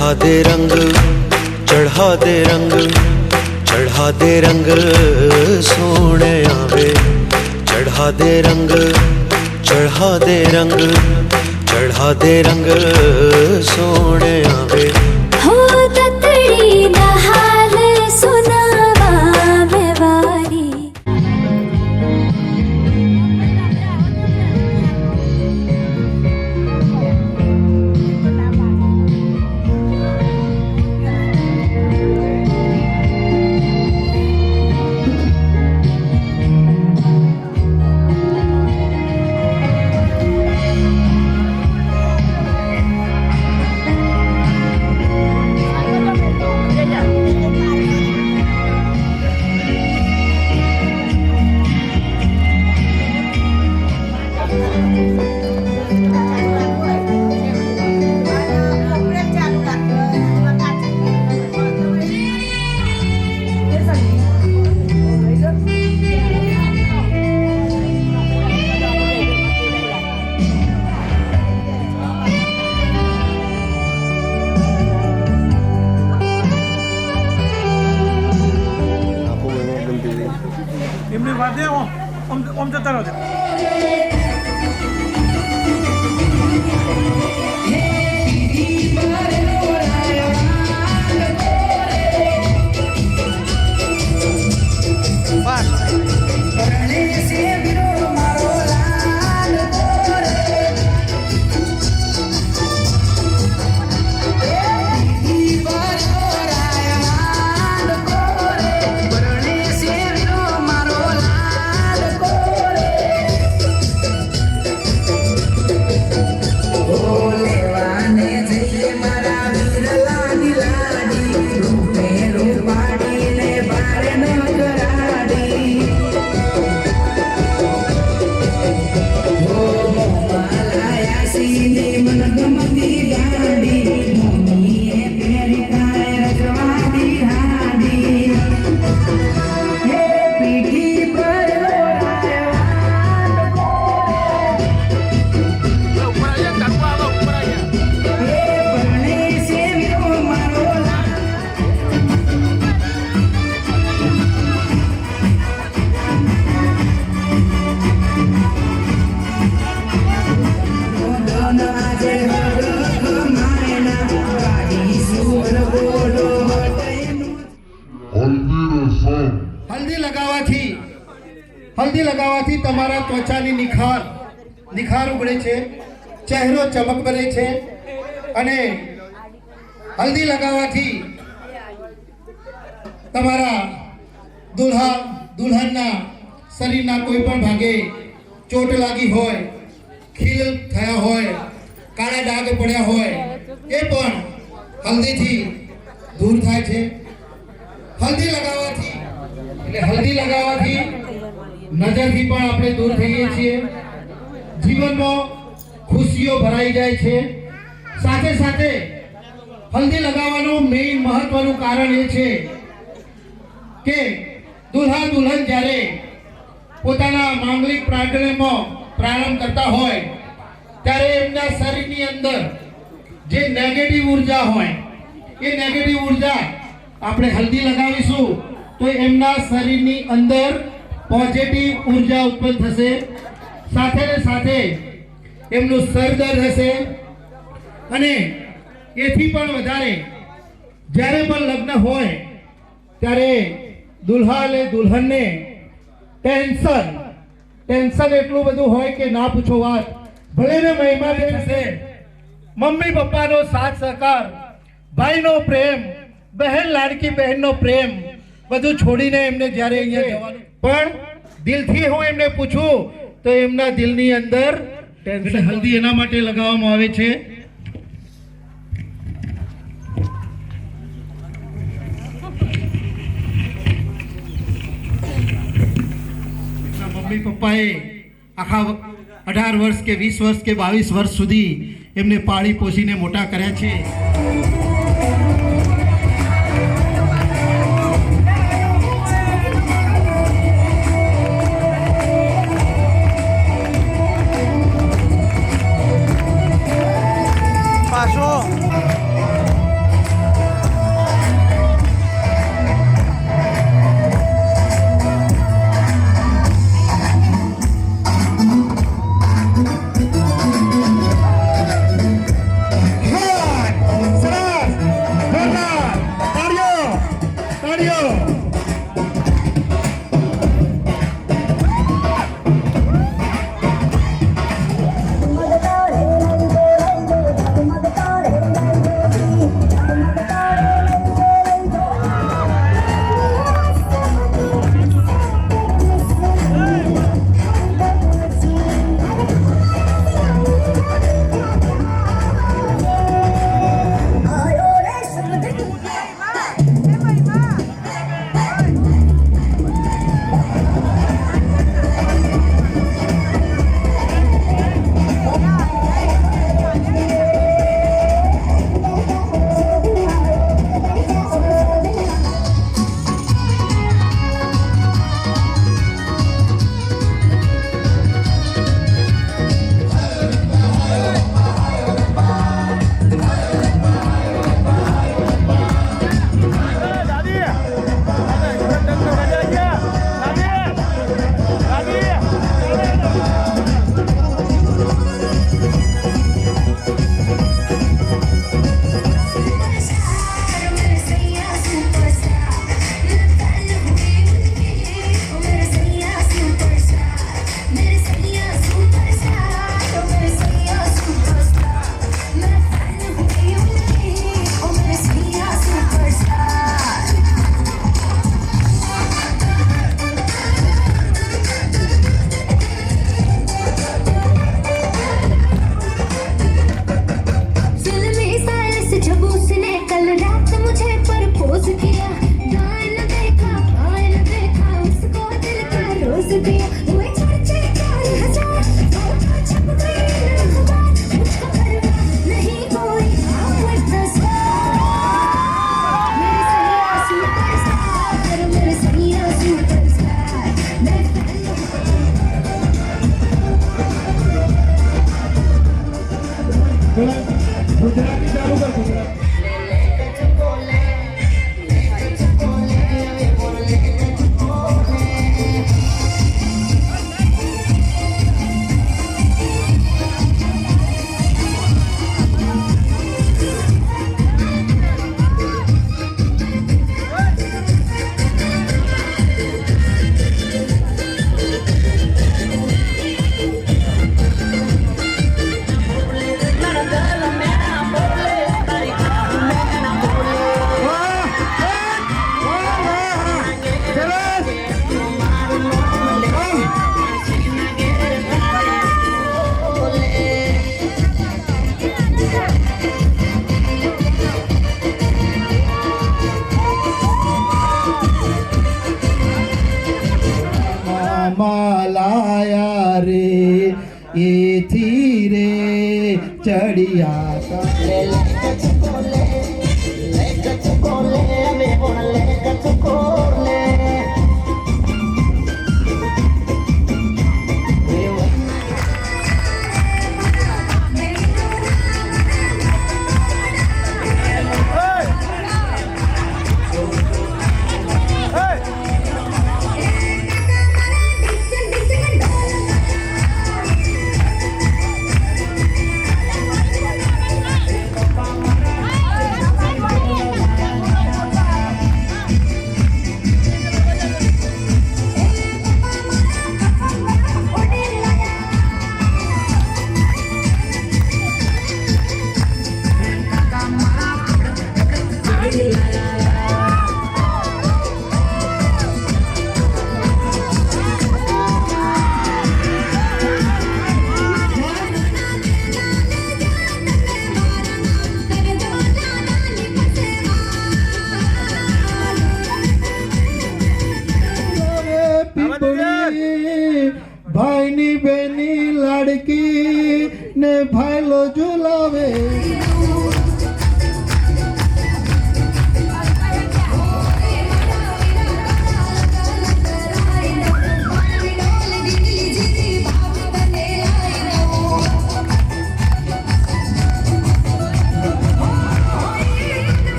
चढ़ा दे रंग, चढ़ा दे रंग, चढ़ा दे रंग सोने आवे, चढ़ा दे रंग, चढ़ा दे रंग, चढ़ा दे रंग सोने आवे। हो ततड़ी ना हाल सुनावा मैं वारी। એમની વાદે ઓમ જતા રહો છે. હલ્દી લગાવવાથી તમારા ત્વચાની નિખાર ઉગડે છે, ચહેરો ચમક બને છે અને હલ્દી લગાવવાથી તમારા દુલ્હનના શરીરના કોઈ પણ ભાગે ચોટ લાગી હોય, ખીલ થયા હોય, કાળા ડાઘ પડ્યા હોય એ પણ હલ્દીથી દૂર થાય છે. હલ્દી લગાવવાથી નજરથી પણ આપણે દૂર થઈએ છીએ, જીવનમાં ખુશીઓ ભરાઈ જાય છે. સાથે સાથે હલ્દી લગાવવાનું મેઇન મહત્વનું કારણ એ છે કે દુલ્હા દુલ્હન જ્યારે પોતાના માંગલિક પ્રારંભ કરતા હોય ત્યારે એમના શરીરની અંદર જે નેગેટિવ ઉર્જા હોય એ નેગેટિવ ઉર્જા આપણે હલ્દી લગાવીશું તો એમના શરીરની અંદર પોઝિટિવ ઉર્જા ઉત્પન્ન થશે. સાથે ને સાથે એમનું સરદર્દ હશે અને એથી પણ વધારે જ્યારે પણ લગ્ન હોય ત્યારે દુલ્હા અને દુલ્હનને ટેન્શન એટલું બધું હોય કે ના પૂછો વાત. ભલે ને મહેમાન થશે, મમ્મી પપ્પાનો સાથ સહકાર, ભાઈનો પ્રેમ, બહેન લાડકી બહેનનો પ્રેમ બધું છોડીને એમને જ્યારે અહીંયા જવાનું પણ દિલથી હું એમને પૂછું તો એમના દિલની અંદર ટેન્શન. હલ્દી એના માટે લગાવવામાં આવે છે મમ્મી પપ્પાએ આખા 18 વર્ષ કે 20 વર્ષ કે 22 વર્ષ સુધી એમને પાળી પોષીને મોટા કર્યા છે. ઘડિયા ભાઈની બેની લાડકી ને ભાઈલો ઝુલાવે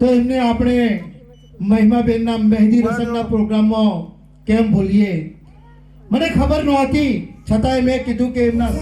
તો એમને આપણે મહિમાબેનના મહેંદી રસમના પ્રોગ્રામમાં કેમ ભૂલીએ મને ખબર નહોતી છતાંય મેં કીધું કે એમના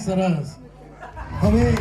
સરસ હવે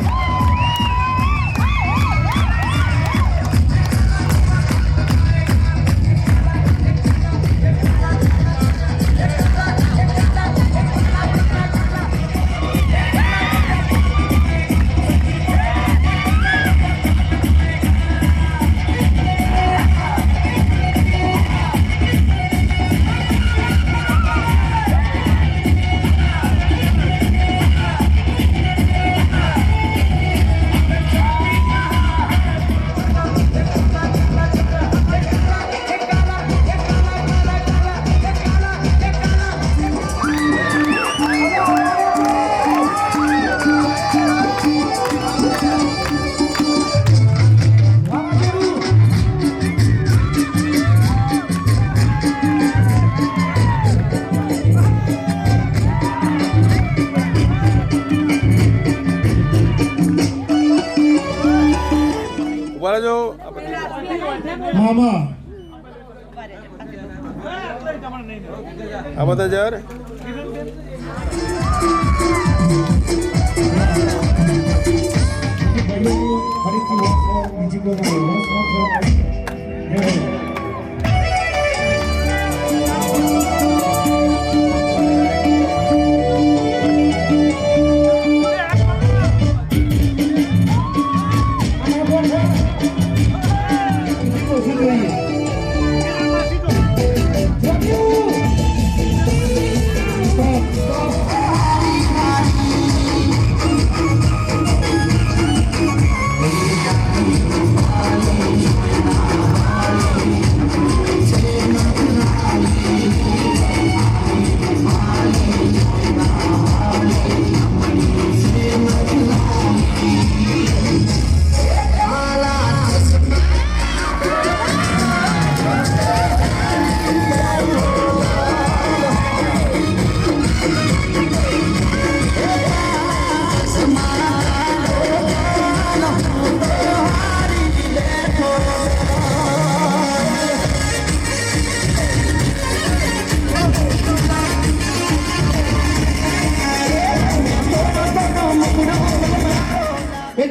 આ બધા જાર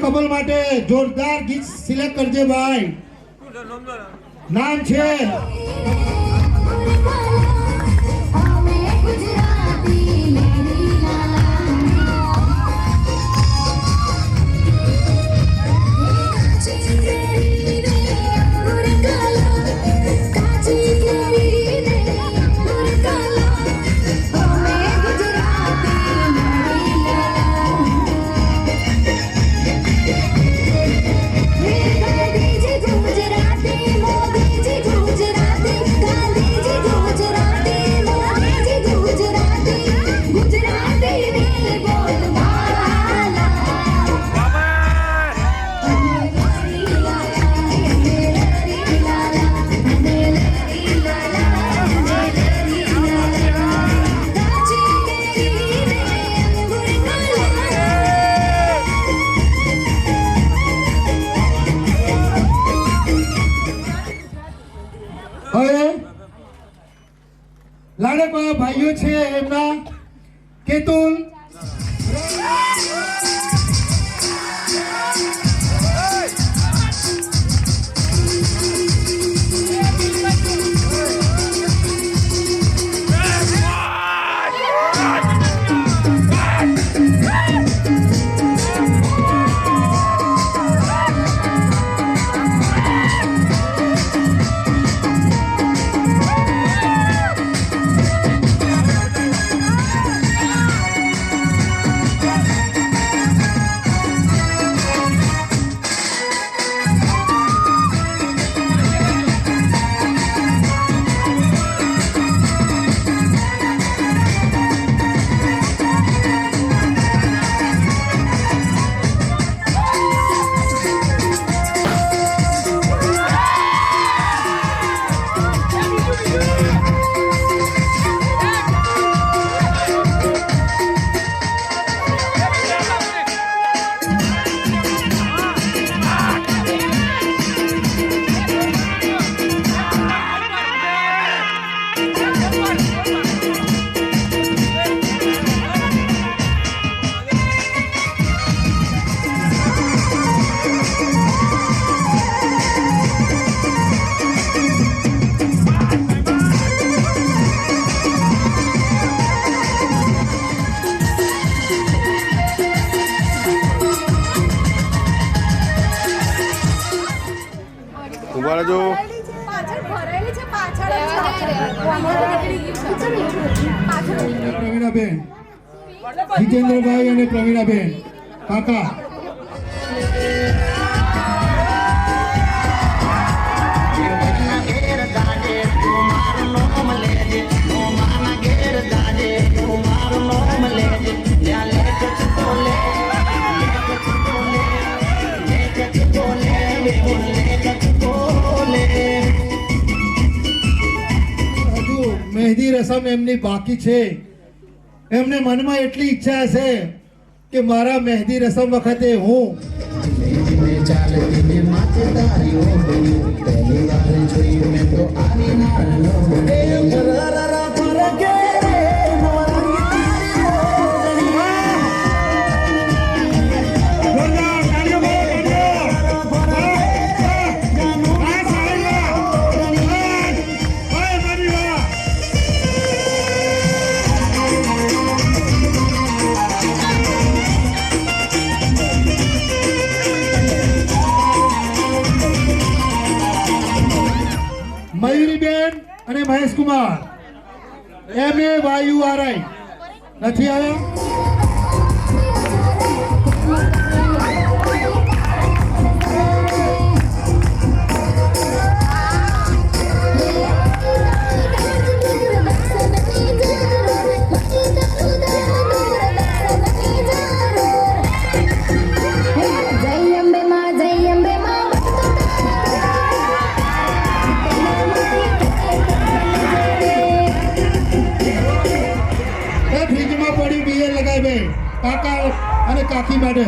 કબલ માટે જોરદાર ગીત સિલેક્ટ કરજે ભાઈ. નામ છે લાડકવાળા ભાઈઓ છે એમના કેતુલ પ્રવીણાબેન, જીતેન્દ્રભાઈ અને પ્રવીણાબેન કાકા મહેંદી રસમ એમની બાકી છે. એમને મનમાં એટલી ઈચ્છા હશે કે મારા મહેંદી રસમ વખતે હું કુમાર MA YURI નથી આવ્યા? ફ્રીજમાં પડ્યું બિયર લગાવી બે કાકા અને કાકી માટે.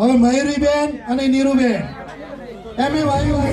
હવે મયુરીબેન અને નીરુબેન MA YURI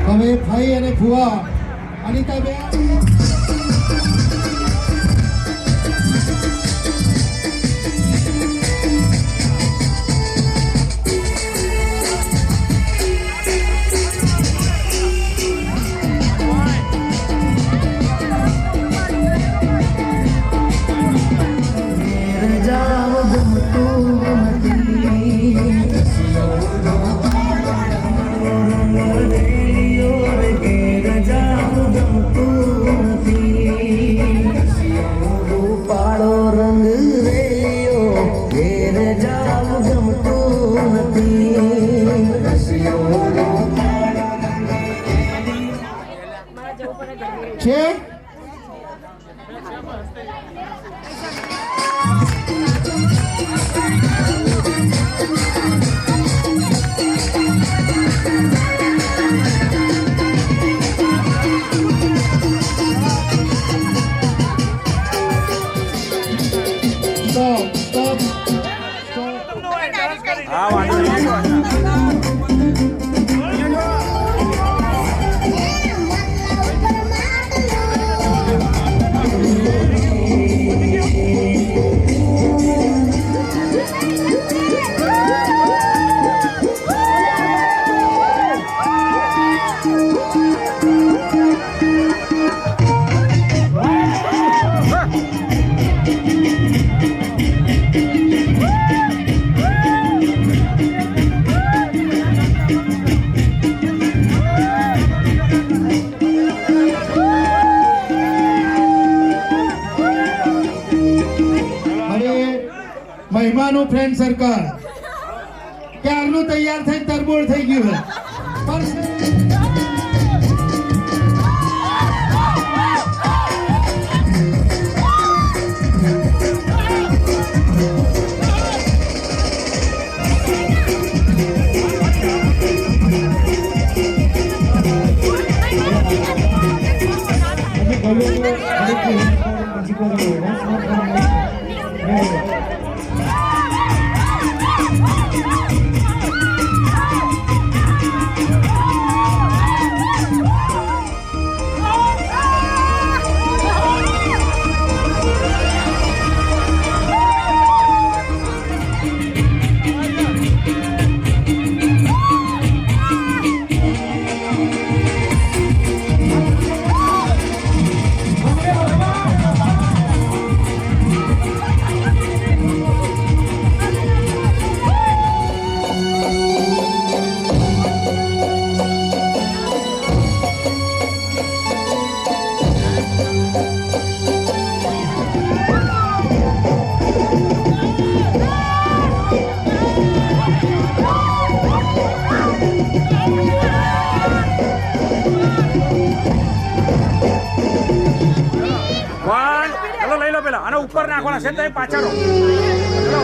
હવે ભાઈ અને ફુવા અનિતાબેન છે. હા વાંધો નહીં. મહેમાનું ફ્રેન્ડ સર્કલ ક્યારનું તૈયાર થઈ તરબોળ થઈ ગયું છે. નાખવાના છે તો પાછળ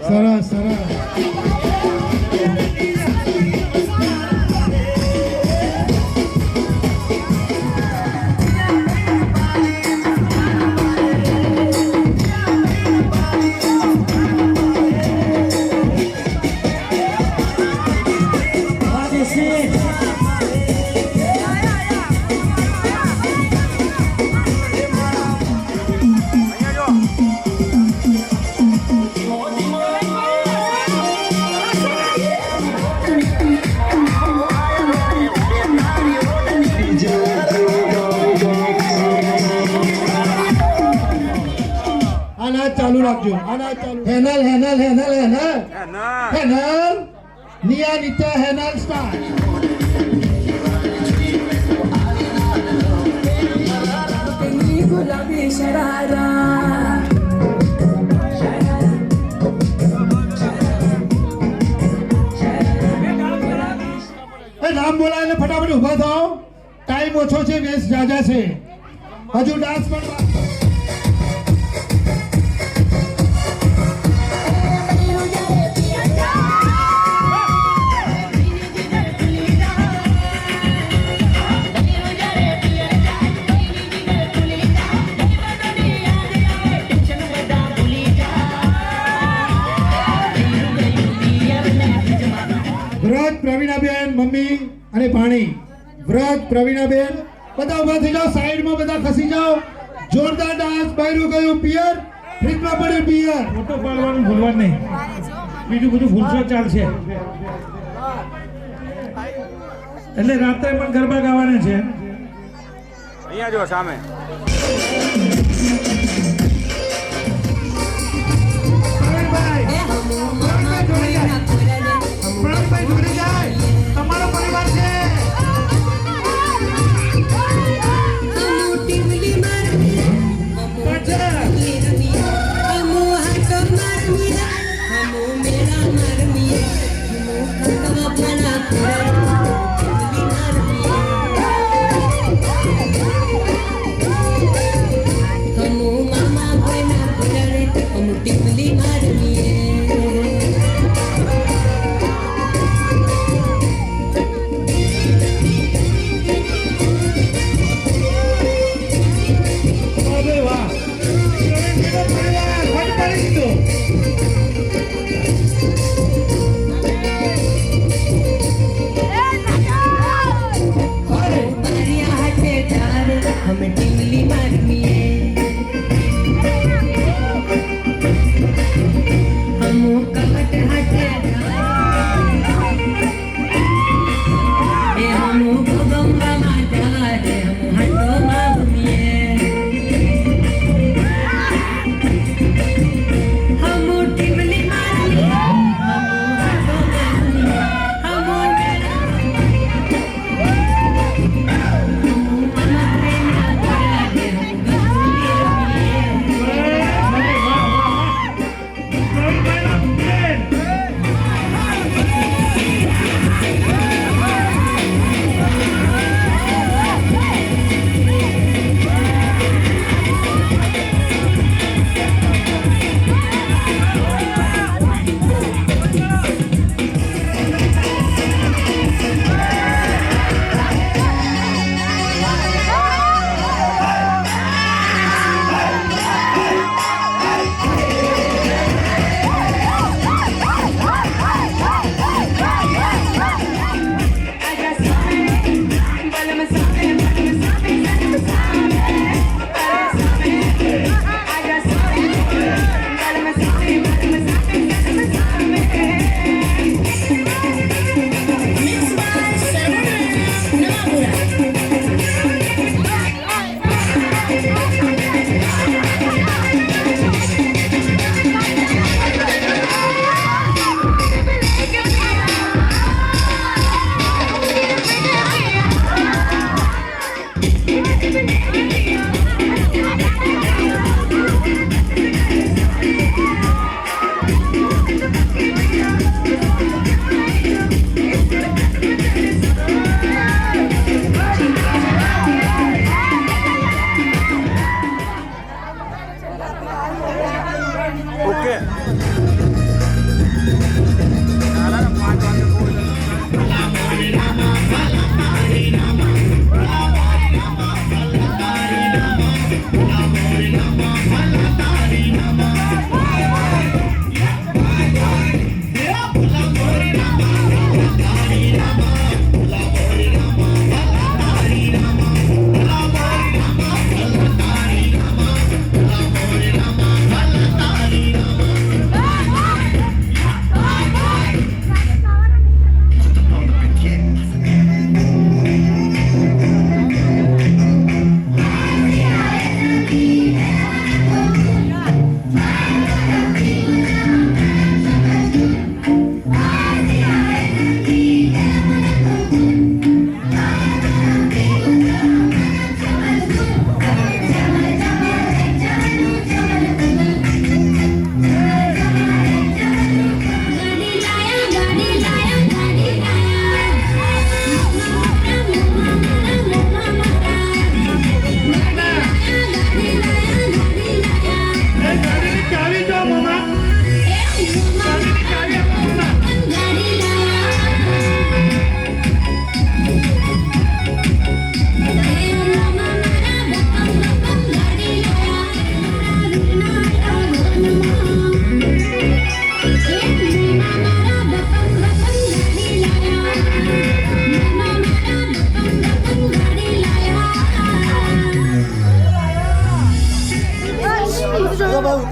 સરસ સરસ ચાલુ રાખજો આના ચાલુ હેનલ હેનલ હેનલ હેનલ હેનલ નિયા નિત્યા હેનલ સ્ટાર્ટ ગુલાબી શરારા નામ બોલાય ને ફટાફટ ઊભા થાઓ ટાઈમ ઓછો છે વેસ્ટ જાજા છે હજુ ડાન્સ પણ વ્રત પ્રવીણાબેન મમ્મી અને પાણી વ્રત પ્રવીણાબેન બધા ઉભા થઈ જાઓ સાઈડમાં બધા ખસી જાઓ જોરદાર ડાન્સ બહારું ગયું પિયર ફ્રીજમાં પડ્યું પિયર ફોટો પાડવાનું ભૂલવાનું નહીં બીજું બધું ભૂલશો ચાલશે એટલે રાત્રે પણ ગરબા ગાવાના છે અહીંયા જો સામે તમારો પરિવાર છે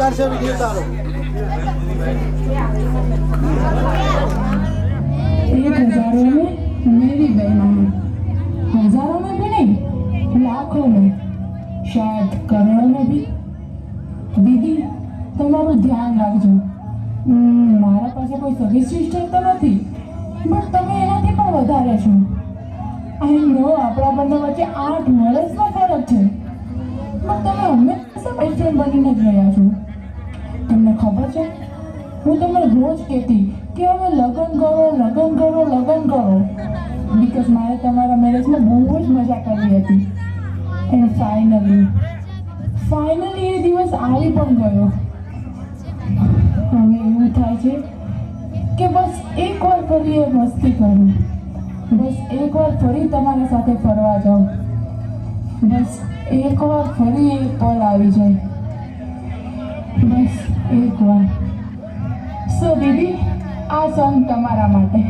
કાઢશે વિડીયો તારો. एक हजारों में मेरी बहनों में, हजारों में भी नहीं, लाखों में, शायद करोड़ों में भी. दीदी, તમારું ધ્યાન રાખજો. મારા પાસે કોઈ સગી સિસ્ટર તો નથી, પણ તમે એનાથી પણ વધારે છો. આઈ નો આપણા બંને વચ્ચે 8 વર્ષનો ફરક છે, પણ તમે હંમેશા બેસ્ટ ફ્રેન્ડ બનીને જ રહ્યા છો. તમને ખબર છે, હું તમને રોજ કહેતી કે હવે લગ્ન કરો, બીકોઝ મારે તમારા મેરેજમાં બહુ જ મજા કરવી હતી. એન્ડ ફાઇનલી એ દિવસ આવી પણ ગયો. હવે એવું થાય છે કે બસ એકવાર ફરી એ મસ્તી કરું, બસ એકવાર ફરી તમારા સાથે ફરવા જાઉં, બસ એકવાર ફરી એ પલ આવી જાય, બસ એકવાર. સો દીદી, આ સોંગ તમારા માટે.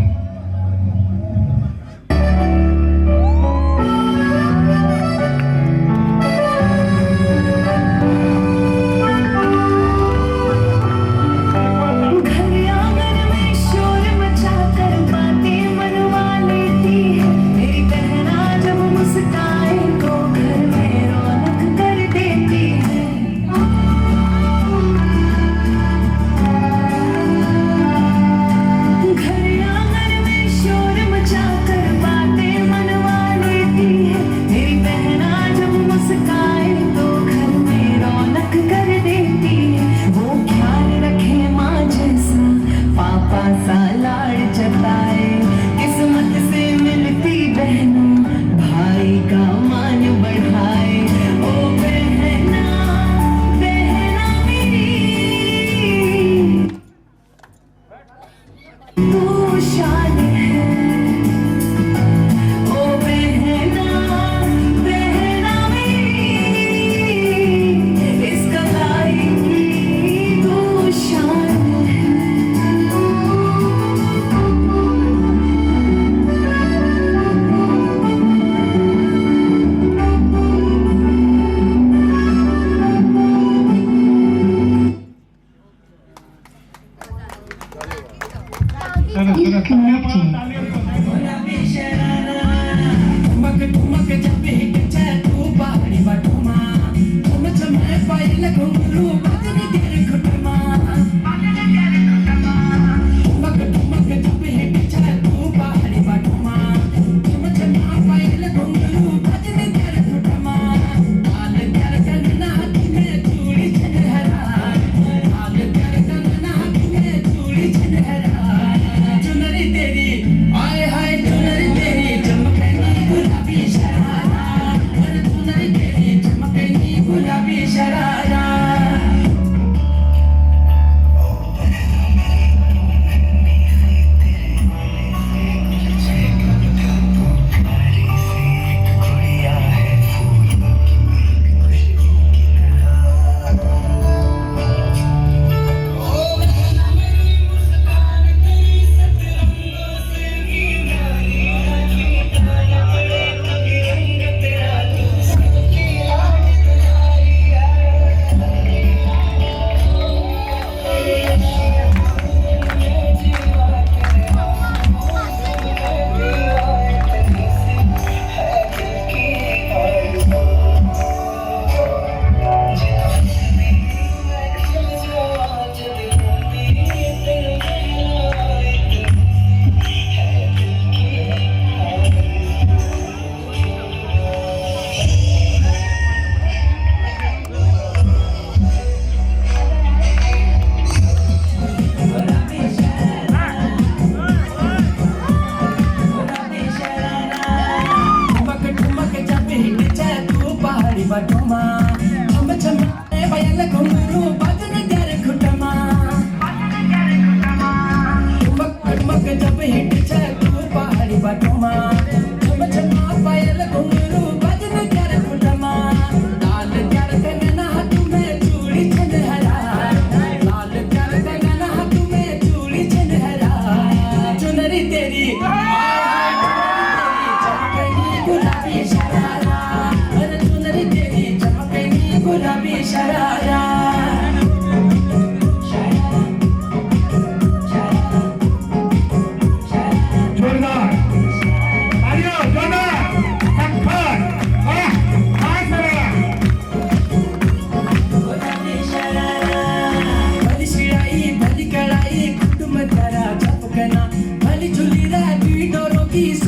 सितारों की